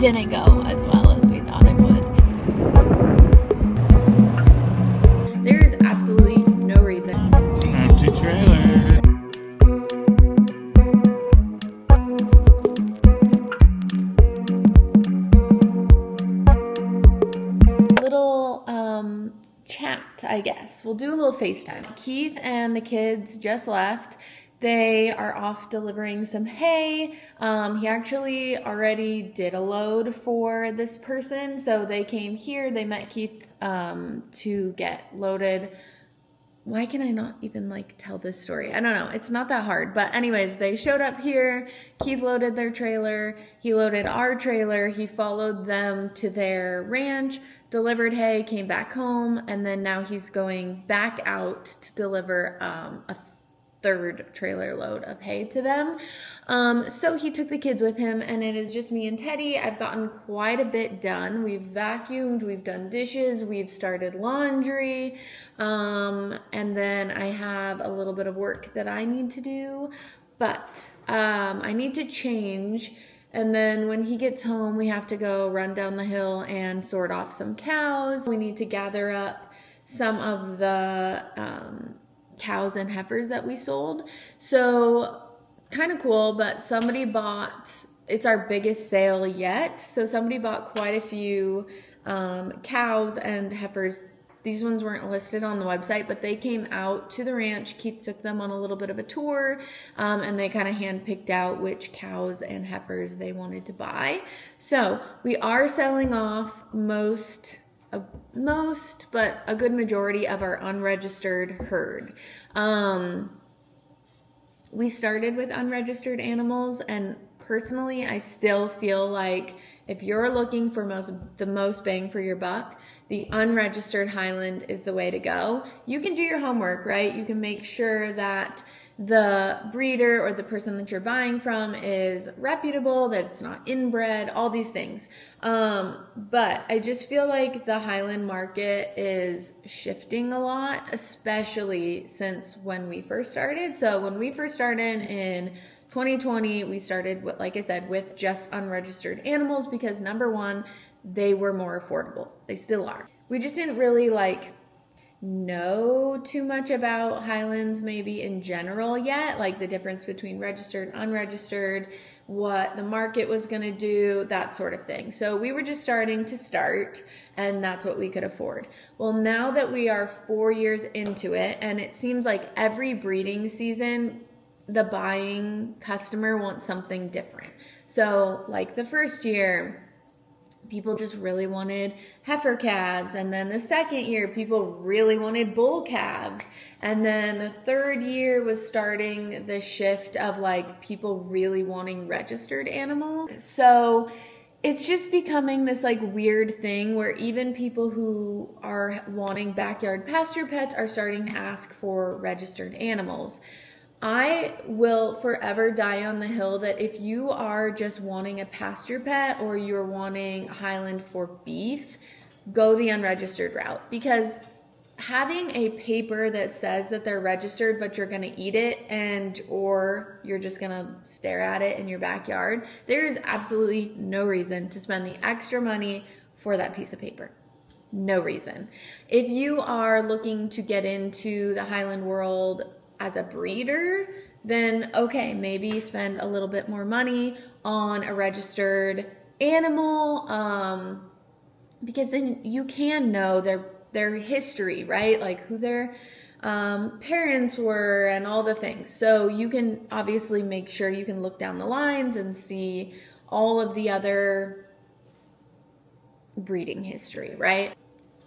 didn't go as well as we thought it would. There is absolutely no reason. Empty trailer. Little chat, I guess. We'll do a little FaceTime. Keith and the kids just left. They are off delivering some hay. He actually already did a load for this person. So they came here. They met Keith to get loaded. Why can I not even tell this story? I don't know. It's not that hard. But anyways, they showed up here. Keith loaded their trailer. He loaded our trailer. He followed them to their ranch, delivered hay, came back home, and then now he's going back out to deliver a third trailer load of hay to them. So he took the kids with him, and it is just me and Teddy. I've gotten quite a bit done. We've vacuumed, we've done dishes, we've started laundry, and then I have a little bit of work that I need to do, but I need to change. And then when he gets home, we have to go run down the hill and sort off some cows. We need to gather up some of the cows and heifers that we sold. So kind of cool, but somebody bought, it's our biggest sale yet. So somebody bought quite a few cows and heifers. These ones weren't listed on the website, but they came out to the ranch. Keith took them on a little bit of a tour, and they kind of handpicked out which cows and heifers they wanted to buy. So we are selling off but a good majority of our unregistered herd. We started with unregistered animals, and personally, I still feel like if you're looking for the most bang for your buck, the unregistered Highland is the way to go. You can do your homework, right? You can make sure that the breeder or the person that you're buying from is reputable, that it's not inbred, all these things. But I just feel like the Highland market is shifting a lot, especially since when we first started. So when we first started in 2020, we started, like I said, with just unregistered animals because number one, they were more affordable. They still are. We just didn't really know too much about Highlands maybe in general yet, like the difference between registered, unregistered, what the market was going to do, that sort of thing. So we were just starting to start, and that's what we could afford. Well, now that we are 4 years into it, and it seems like every breeding season, the buying customer wants something different. So like the first year, people just really wanted heifer calves. And then the second year, people really wanted bull calves. And then the third year was starting the shift of people really wanting registered animals. So it's just becoming this weird thing where even people who are wanting backyard pasture pets are starting to ask for registered animals. I will forever die on the hill that if you are just wanting a pasture pet or you're wanting Highland for beef, go the unregistered route, because having a paper that says that they're registered but you're going to eat it or you're just going to stare at it in your backyard, there is absolutely no reason to spend the extra money for that piece of paper. No reason. If you are looking to get into the Highland world as a breeder, then okay, maybe spend a little bit more money on a registered animal, because then you can know their history, right? Like who their parents were and all the things. So you can obviously make sure you can look down the lines and see all of the other breeding history, right?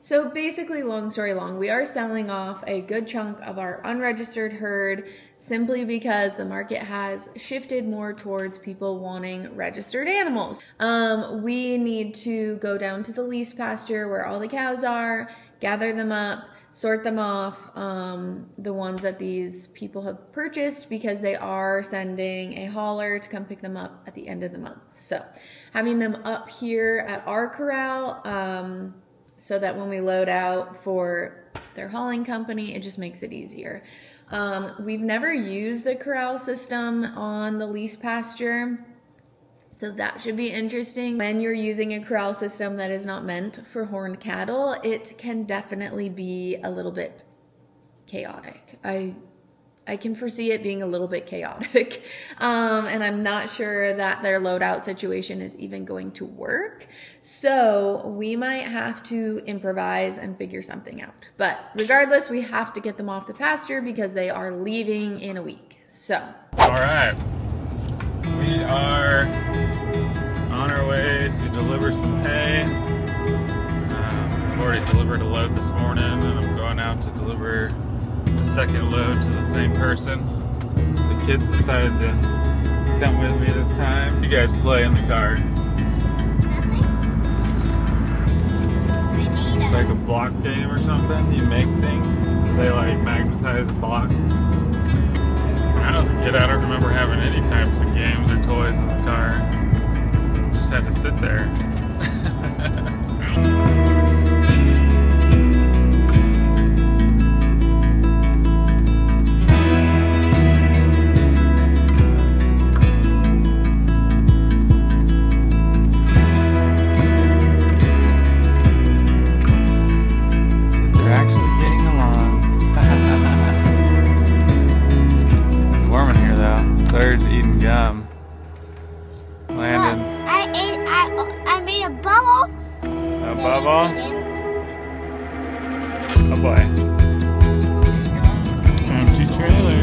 So basically, long story long, we are selling off a good chunk of our unregistered herd simply because the market has shifted more towards people wanting registered animals. We need to go down to the lease pasture where all the cows are, gather them up, sort them off, the ones that these people have purchased, because they are sending a hauler to come pick them up at the end of the month. So having them up here at our corral, so that when we load out for their hauling company, it just makes it easier. We've never used the corral system on the lease pasture. So that should be interesting. When you're using a corral system that is not meant for horned cattle, it can definitely be a little bit chaotic. I can foresee it being a little bit chaotic. And I'm not sure that their loadout situation is even going to work. So we might have to improvise and figure something out. But regardless, we have to get them off the pasture because they are leaving in a week. So. All right. We are on our way to deliver some hay. I've already delivered a load this morning, and I'm going out to deliver the second load to the same person. The kids decided to come with me this time. You guys play in the car. It's like a block game or something. You make things. They like magnetize blocks. When I was a kid, I don't remember having any types of games or toys in the car. Just had to sit there. They're actually getting along. It's warm in here though. Started eating gum. Landon's. I made a bubble. A bubble? Oh boy. Empty trailer.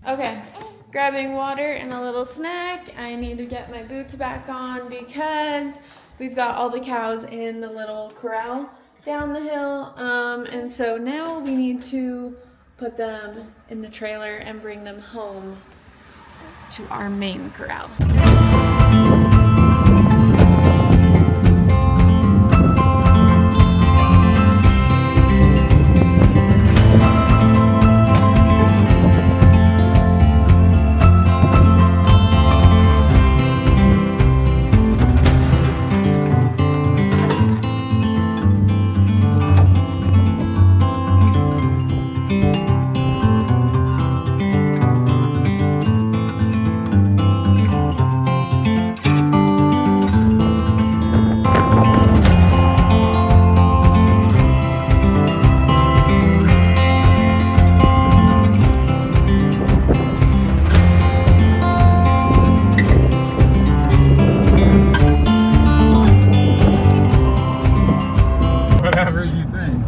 Okay, grabbing water and a little snack. I need to get my boots back on because we've got all the cows in the little corral down the hill. And so now we need to put them in the trailer and bring them home to our main corral.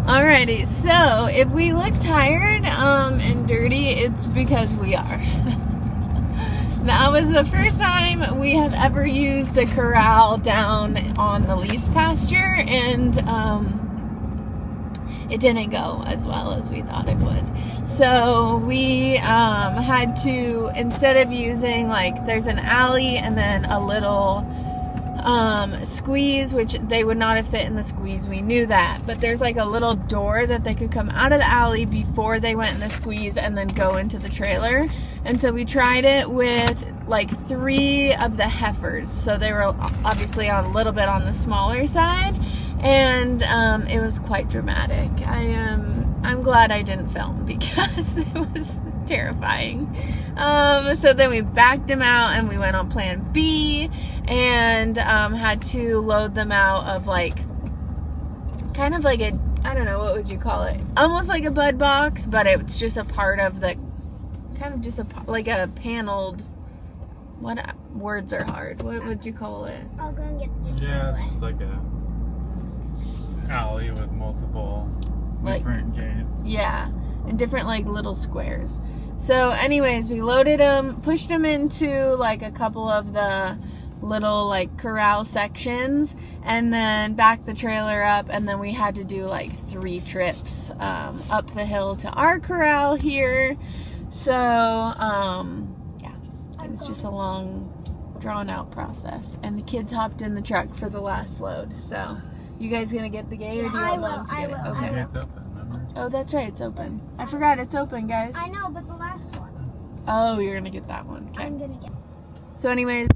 Alrighty, so if we look tired and dirty, it's because we are. That was the first time we have ever used the corral down on the lease pasture, and it didn't go as well as we thought it would. So we had to, instead of using, like, there's an alley and then a little squeeze, which they would not have fit in the squeeze, we knew that, but there's like a little door that they could come out of the alley before they went in the squeeze and then go into the trailer. And so we tried it with like 3 of the Heifers, so they were obviously a little bit on the smaller side, and it was quite dramatic. I'm glad I didn't film because it was terrifying. So then we backed them out and we went on plan B and had to load them out of like kind of like a, I don't know, what would you call it? Almost like a bud box, but it's just a part of the, kind of just a, like a paneled, what words are hard? What would you call it? I'll go and get the Yeah, it's just like a alley with multiple different gates. Yeah, and different like little squares. So anyways, we loaded them, pushed them into like a couple of the little like corral sections and then back the trailer up, and then we had to do like 3 trips up the hill to our corral here. So yeah, it was just a long drawn out process, and the kids hopped in the truck for the last load. So you guys gonna get the gate, or do you want Mom to get it? The Okay. gate's open, remember? Oh, that's right, it's open. I forgot it's open, guys. I know, but the last one. Oh, you're gonna get that one. Okay. I'm gonna get. So anyways,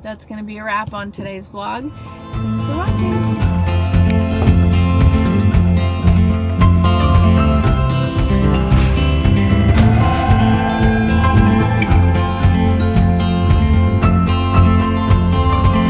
that's gonna be a wrap on today's vlog. Thanks for watching.